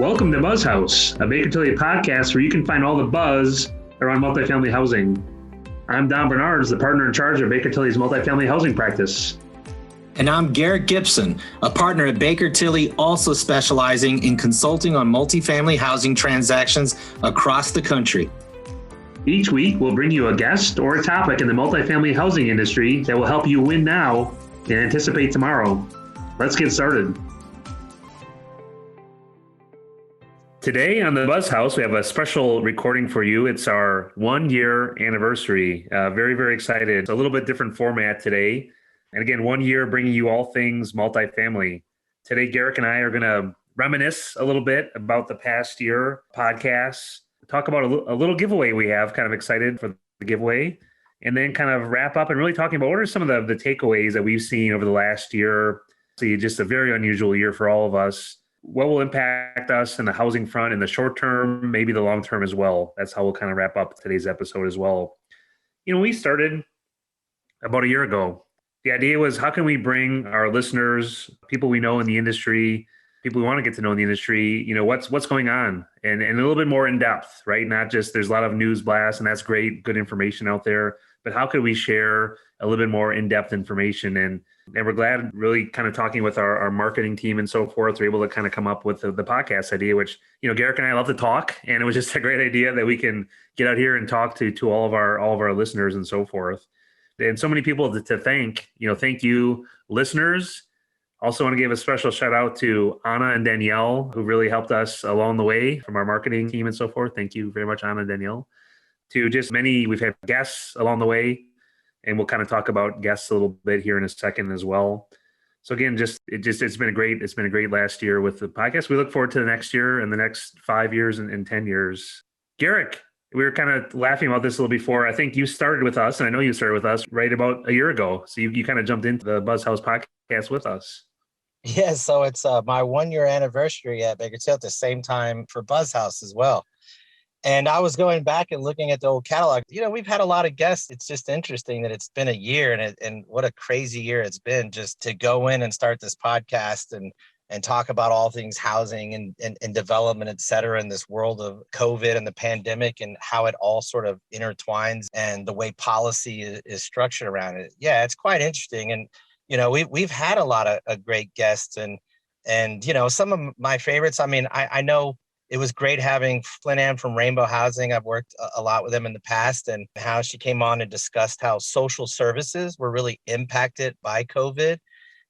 Welcome to BuzzHouse, a Baker Tilly podcast where you can find all the buzz around multifamily housing. I'm Don Bernards, the partner in charge of Baker Tilly's multifamily housing practice. And I'm Garrick Gibson, a partner at Baker Tilly, also specializing in consulting on multifamily housing transactions across the country. Each week, we'll bring you a guest or a topic in the multifamily housing industry that will help you win now and anticipate tomorrow. Let's get started. Today on the BuzzHouse, we have a special recording for you. It's our 1-year anniversary. Very, very excited. It's a little bit different format today. And again, 1 year bringing you all things multifamily. Today, Garrick and I are going to reminisce a little bit about the past year podcasts, talk about a little giveaway we have, kind of excited for the giveaway, and then kind of wrap up and really talking about what are some of the takeaways that we've seen over the last year. See, just a very unusual year for all of us. What will impact us in the housing front in the short term, maybe the long term as well. That's how we'll kind of wrap up today's episode as well. We started about a year ago. The idea was, how can we bring our listeners, people we know in the industry, people we want to get to know in the industry, what's going on and a little bit more in depth, right? Not just, there's a lot of news blasts and that's great, good information out there, but how could we share a little bit more in-depth information? And we're glad, really kind of talking with our marketing team and so forth, we're able to kind of come up with the podcast idea, which, Garrick and I love to talk, and it was just a great idea that we can get out here and talk to all of our listeners and so forth. And so many people to thank, thank you, listeners. Also want to give a special shout out to Anna and Danielle, who really helped us along the way from our marketing team and so forth. Thank you very much, Anna and Danielle. To just we've had guests along the way, and we'll kind of talk about guests a little bit here in a second as well. So again, it's been a great last year with the podcast. We look forward to the next year and the next 5 years and 10 years. Garrick, we were kind of laughing about this a little before. I think you started with us, and I know you started with us right about a year ago. So you kind of jumped into the BuzzHouse podcast with us. Yeah, so it's my 1 year anniversary at Baker Tilly at the same time for BuzzHouse as well. And I was going back and looking at the old catalog. We've had a lot of guests. It's just interesting that it's been a year, and what a crazy year it's been just to go in and start this podcast and talk about all things housing and development, et cetera, in this world of COVID and the pandemic and how it all sort of intertwines and the way policy is structured around it. Yeah, it's quite interesting. And, we've had a lot of great guests and some of my favorites. I mean, I know it was great having Flynn Ann from Rainbow Housing. I've worked a lot with them in the past, and how she came on and discussed how social services were really impacted by COVID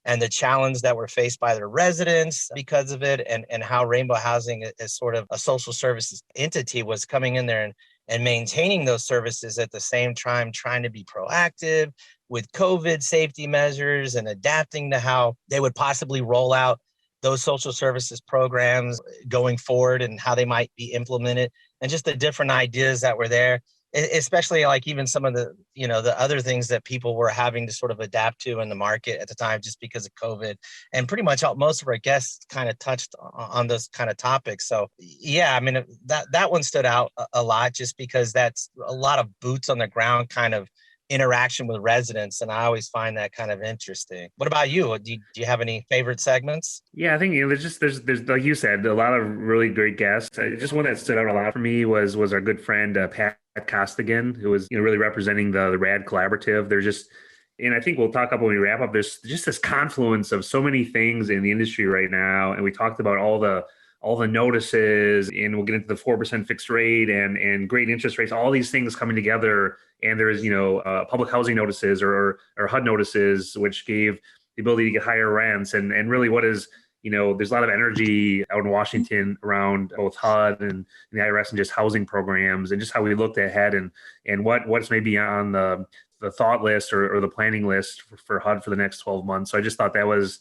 and the challenge that were faced by their residents because of it, and how Rainbow Housing as sort of a social services entity was coming in there and maintaining those services at the same time, trying to be proactive with COVID safety measures and adapting to how they would possibly roll out those social services programs going forward and how they might be implemented, and just the different ideas that were there, especially like even some of the, the other things that people were having to sort of adapt to in the market at the time just because of COVID. And pretty much most of our guests kind of touched on those kind of topics. So yeah, I mean, that one stood out a lot just because that's a lot of boots on the ground kind of interaction with residents, and I always find that kind of interesting. What about you? Do you have any favorite segments? Yeah, I think there's like you said, a lot of really great guests. Just one that stood out a lot for me was our good friend Pat Costigan, who was really representing the RAD Collaborative. And I think we'll talk about when we wrap up. There's just this confluence of so many things in the industry right now, and we talked about all the notices, and we'll get into the 4% fixed rate and great interest rates, all these things coming together. And there is, public housing notices or HUD notices, which gave the ability to get higher rents. And really what is, there's a lot of energy out in Washington around both HUD and the IRS and just housing programs, and just how we looked ahead and what's maybe on the thought list or the planning list for HUD for the next 12 months. So I just thought that was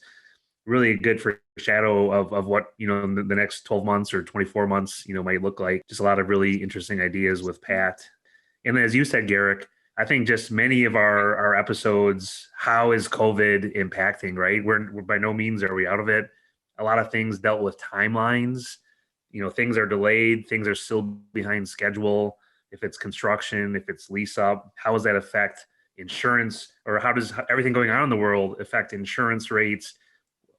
really a good foreshadow of what, the next 12 months or 24 months, might look like. Just a lot of really interesting ideas with Pat. And as you said, Garrick, I think just many of our episodes, how is COVID impacting, right? We're by no means are we out of it. A lot of things dealt with timelines. Things are delayed. Things are still behind schedule. If it's construction, if it's lease up, how does that affect insurance, or how does everything going on in the world affect insurance rates?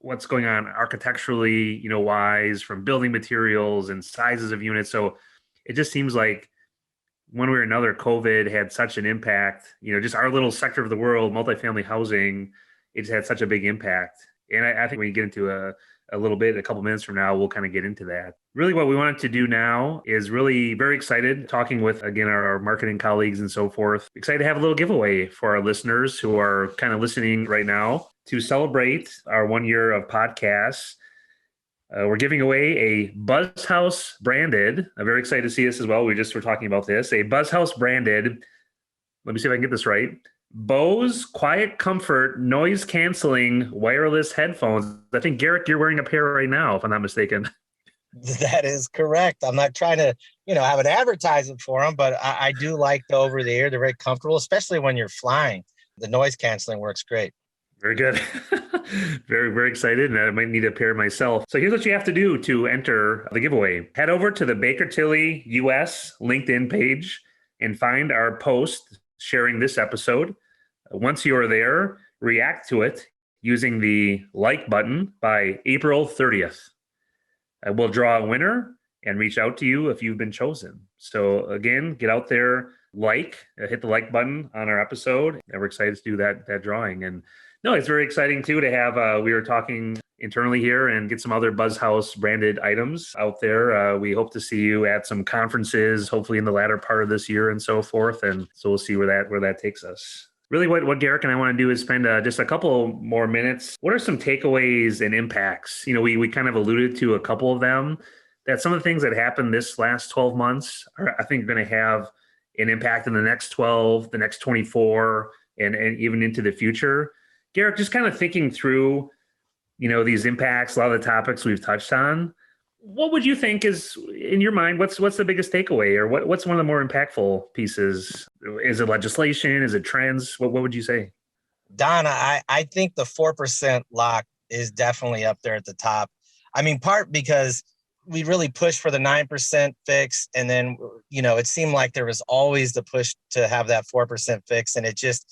what's going on architecturally, wise, from building materials and sizes of units. So it just seems like one way or another, COVID had such an impact, just our little sector of the world, multifamily housing, it's had such a big impact. And I think when you get into a little bit, a couple minutes from now, we'll kind of get into that. Really, what we wanted to do now is really very excited talking with, again, our marketing colleagues and so forth. Excited to have a little giveaway for our listeners who are kind of listening right now to celebrate our 1 year of podcasts. We're giving away a BuzzHouse branded. I'm very excited to see this as well. We just were talking about this. A BuzzHouse branded, let me see if I can get this right, Bose Quiet Comfort Noise Canceling Wireless Headphones. I think, Garrick, you're wearing a pair right now, if I'm not mistaken. That is correct. I'm not trying to, have an advertisement for them, but I do like the over the ear. They're very comfortable, especially when you're flying. The noise canceling works great. Very good. Very, very excited. And I might need a pair myself. So here's what you have to do to enter the giveaway. Head over to the Baker Tilly US LinkedIn page and find our post sharing this episode. Once you are there, react to it using the like button by April 30th. I will draw a winner and reach out to you if you've been chosen. So again, get out there, hit the like button on our episode. And we're excited to do that drawing. And no, it's very exciting too to have, we were talking internally here and get some other BuzzHouse branded items out there. We hope to see you at some conferences, hopefully in the latter part of this year and so forth. And so we'll see where that takes us. Really what Garrick and I want to do is spend just a couple more minutes. What are some takeaways and impacts? We kind of alluded to a couple of them, that some of the things that happened this last 12 months are, I think, going to have an impact in the next 12, the next 24, and even into the future. Garrick, just kind of thinking through, these impacts, a lot of the topics we've touched on, what would you think is, in your mind, what's the biggest takeaway, or what's one of the more impactful pieces? Is it legislation? Is it trends? What would you say? Don, I think the 4% lock is definitely up there at the top. I mean, part because we really pushed for the 9% fix. And then, it seemed like there was always the push to have that 4% fix. And it just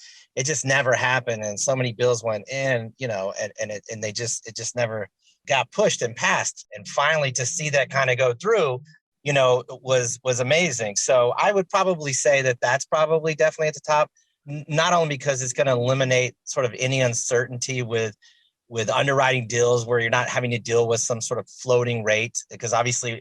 never happened. And so many bills went in, and it just never got pushed and passed. And finally to see that kind of go through, was amazing. So I would probably say that that's probably definitely at the top, not only because it's going to eliminate sort of any uncertainty with underwriting deals where you're not having to deal with some sort of floating rate, because obviously,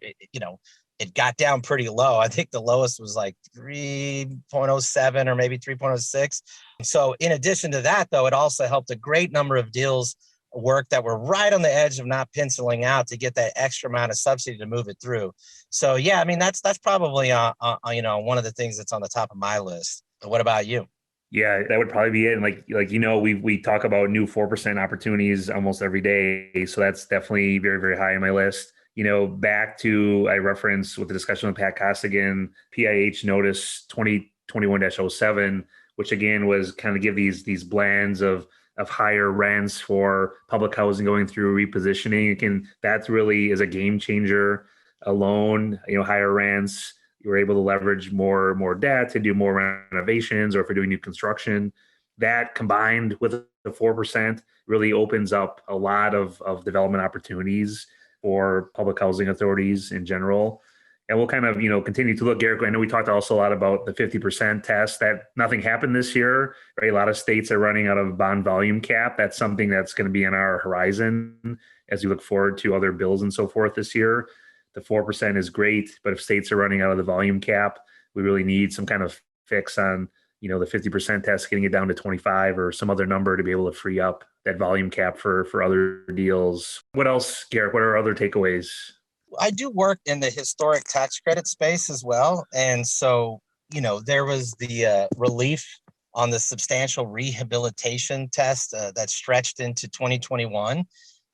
it got down pretty low. I think the lowest was like 3.07 or maybe 3.06. So in addition to that, though, it also helped a great number of deals work that were right on the edge of not penciling out to get that extra amount of subsidy to move it through. So yeah, I mean, that's probably one of the things that's on the top of my list. What about you? Yeah, that would probably be it. And we talk about new 4% opportunities almost every day. So that's definitely very, very high on my list. Back to, I referenced with the discussion with Pat Costigan, PIH notice 2021-07, which again was kind of give these blends of higher rents for public housing going through repositioning. Again, that really is a game changer alone. Higher rents, you're able to leverage more debt to do more renovations, or if you're doing new construction. That combined with the 4% really opens up a lot of development opportunities for public housing authorities in general. And we'll kind of, continue to look, Garrick. I know we talked also a lot about the 50% test, that nothing happened this year, right? A lot of states are running out of bond volume cap. That's something that's going to be on our horizon as we look forward to other bills and so forth this year. The 4% is great, but if states are running out of the volume cap, we really need some kind of fix on, the 50% test, getting it down to 25 or some other number to be able to free up that volume cap for other deals. What else, Garrick? What are other takeaways? I do work in the historic tax credit space as well. And so, there was the relief on the substantial rehabilitation test that stretched into 2021.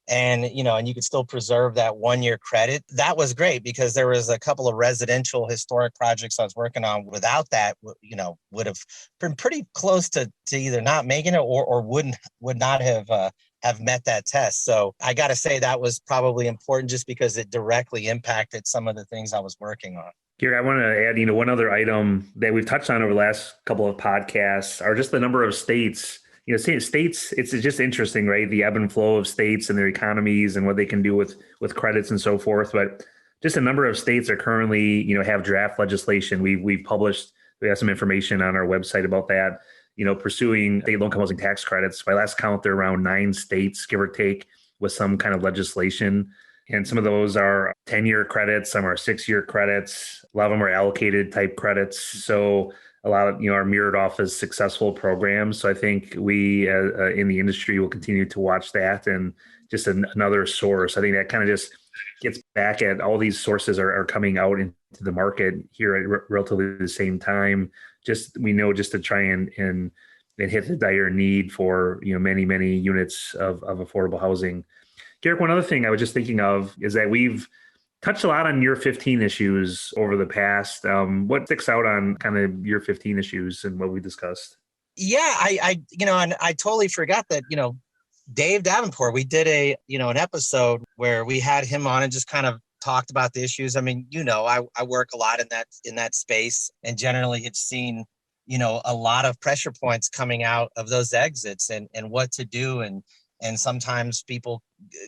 And, and you could still preserve that 1 year credit. That was great because there was a couple of residential historic projects I was working on. Without that, would have been pretty close to either not making it or would not have met that test. So I got to say that was probably important just because it directly impacted some of the things I was working on. Gary, I want to add, one other item that we've touched on over the last couple of podcasts are just the number of states, states, it's just interesting, right? The ebb and flow of states and their economies and what they can do with credits and so forth. But just a number of states are currently, have draft legislation. We have some information on our website about that, pursuing state low-income housing tax credits. By last count, there are around 9 states, give or take, with some kind of legislation. And some of those are 10-year credits, some are 6-year credits. A lot of them are allocated type credits. So a lot of, are mirrored off as successful programs. So I think we in the industry will continue to watch that, and just another source. I think that kind of just gets back at all these sources are coming out into the market here at relatively the same time. We know just to try and hit the dire need for, many, many units of affordable housing. Garrick, one other thing I was just thinking of is that we've touched a lot on year 15 issues over the past. What sticks out on kind of year 15 issues and what we discussed? Yeah, I totally forgot that, Dave Davenport, we did an episode where we had him on and just kind of talked about the issues. I mean, I work a lot in that space, and generally have seen, a lot of pressure points coming out of those exits and what to do. And sometimes people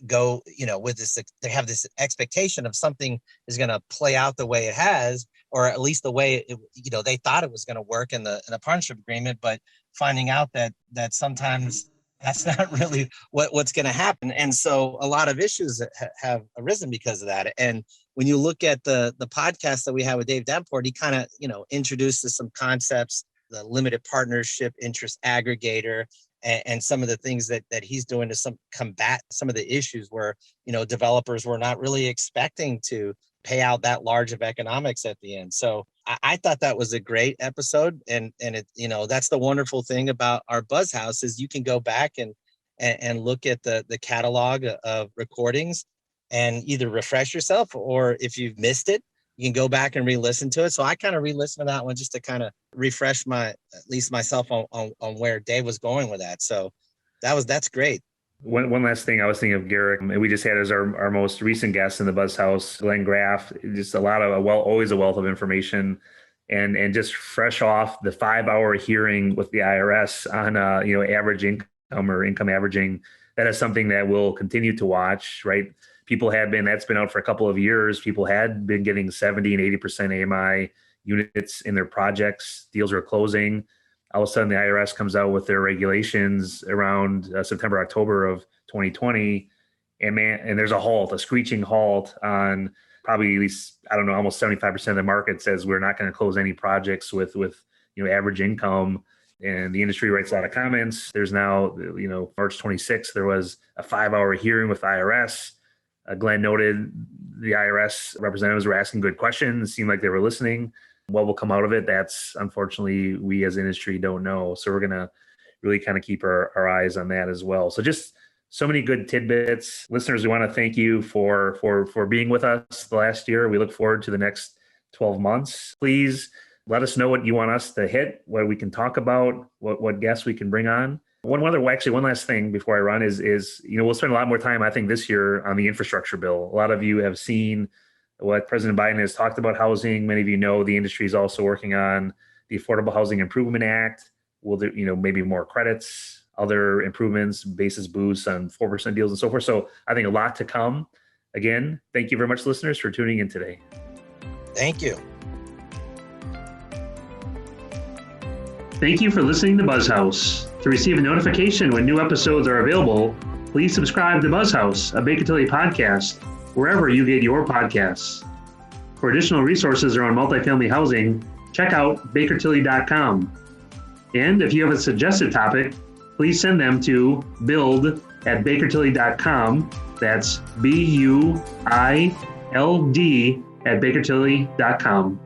go, with this, they have this expectation of something is going to play out the way it has, or at least the way they thought it was going to work in the partnership agreement, but finding out that sometimes that's not really what's going to happen. And so a lot of issues have arisen because of that. And when you look at the podcast that we have with Dave Davenport, he kind of, introduces some concepts, the limited partnership interest aggregator, and some of the things that he's doing to combat some of the issues where, developers were not really expecting to pay out that large of economics at the end. So I thought that was a great episode. And it, that's the wonderful thing about our BuzzHouse is you can go back and look at the catalog of recordings and either refresh yourself, or if you've missed it, you can go back and re-listen to it. So I kind of re-listened to that one just to kind of refresh at least myself on where Dave was going with that. So that's great. One last thing I was thinking of, Garrick, and we just had as our most recent guest in the BuzzHouse, Glenn Graff, just always a wealth of information, and just fresh off the 5-hour hearing with the IRS on average income or income averaging. That is something that we'll continue to watch, right? That's been out for a couple of years. People had been getting 70 and 80% AMI units in their projects. Deals are closing. All of a sudden, the IRS comes out with their regulations around September, October of 2020. And there's a screeching halt on probably at least, almost 75% of the market says we're not going to close any projects with average income. And the industry writes a lot of comments. There's now, March 26th, there was a 5-hour hearing with the IRS. Glenn noted the IRS representatives were asking good questions. It seemed like they were listening. What will come out of it? That's unfortunately, we as industry don't know. So we're going to really kind of keep our eyes on that as well. So just so many good tidbits. Listeners, we want to thank you for being with us the last year. We look forward to the next 12 months. Please let us know what you want us to hit, what we can talk about, what guests we can bring on. One last thing before I run is we'll spend a lot more time, I think, this year on the infrastructure bill. A lot of you have seen what President Biden has talked about housing. Many of you know the industry is also working on the Affordable Housing Improvement Act. Will there, maybe more credits, other improvements, basis boosts on 4% deals and so forth. So I think a lot to come. Again, thank you very much, listeners, for tuning in today. Thank you. Thank you for listening to BuzzHouse. To receive a notification when new episodes are available, please subscribe to BuzzHouse, a Baker Tilly podcast, wherever you get your podcasts. For additional resources around multifamily housing, check out bakertilly.com. And if you have a suggested topic, please send them to build@bakertilly.com. That's BUILD @bakertilly.com.